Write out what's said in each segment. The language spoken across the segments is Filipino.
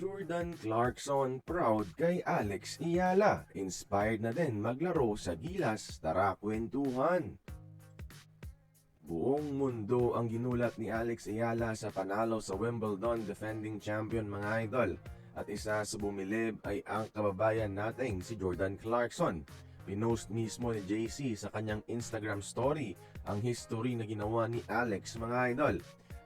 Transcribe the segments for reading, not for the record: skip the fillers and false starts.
Jordan Clarkson proud kay Alex Iyala. Inspired na din maglaro sa Gilas, tara kwentuhan. Buong mundo ang ginulat ni Alex Iyala sa panalo sa Wimbledon defending champion mga idol. At isa sa bumilib ay ang kababayan nating si Jordan Clarkson. Pinost mismo ni JC sa kanyang Instagram story ang history na ginawa ni Alex mga idol.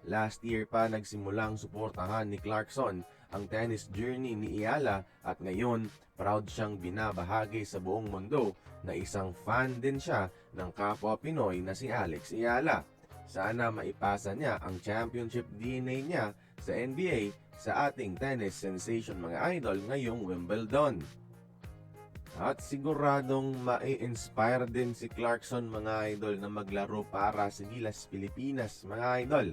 Last year pa nagsimulang suportahan ni Clarkson ang tennis journey ni Iyala at ngayon proud siyang binabahagi sa buong mundo na isang fan din siya ng kapwa Pinoy na si Alex Iyala. Sana maipasa niya ang championship DNA niya sa NBA sa ating tennis sensation mga idol ngayong Wimbledon. At siguradong mai-inspire din si Clarkson mga idol na maglaro para sa Gilas Pilipinas mga idol.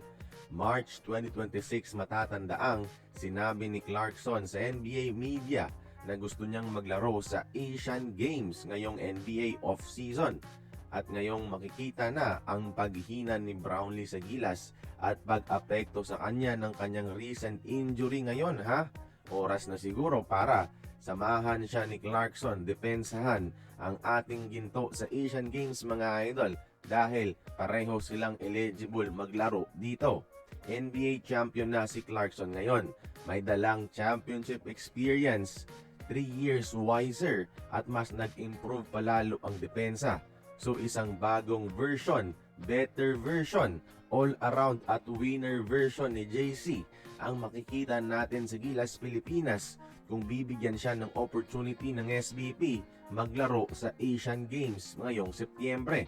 March 2026 matatandaang sinabi ni Clarkson sa NBA media na gusto niyang maglaro sa Asian Games ngayong NBA off-season. At ngayong makikita na ang paghihina ni Brownlee sa Gilas at pag-apekto sa kanya ng kanyang recent injury ngayon ha. Oras na siguro para samahan siya ni Clarkson depensahan ang ating ginto sa Asian Games mga idol dahil pareho silang eligible maglaro dito. NBA champion na si Clarkson ngayon. May dalang championship experience, 3 years wiser at mas nag-improve palalo ang depensa. So isang bagong version, better version, all-around at winner version ni JC ang makikita natin sa Gilas Pilipinas kung bibigyan siya ng opportunity ng SBP maglaro sa Asian Games ngayong Setyembre.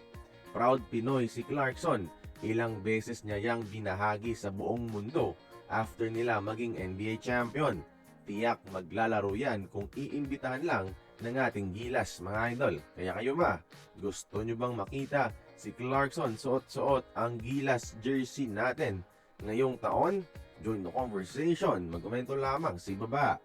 Proud Pinoy si Clarkson. Ilang beses niya yang binahagi sa buong mundo after nila maging NBA champion. Tiyak maglalaro yan kung iimbitahan lang ng ating Gilas mga idol. Kaya kayo ba? Gusto nyo bang makita si Clarkson suot-suot ang Gilas jersey natin ngayong taon? Join the conversation. Magkomento lamang sa ibaba.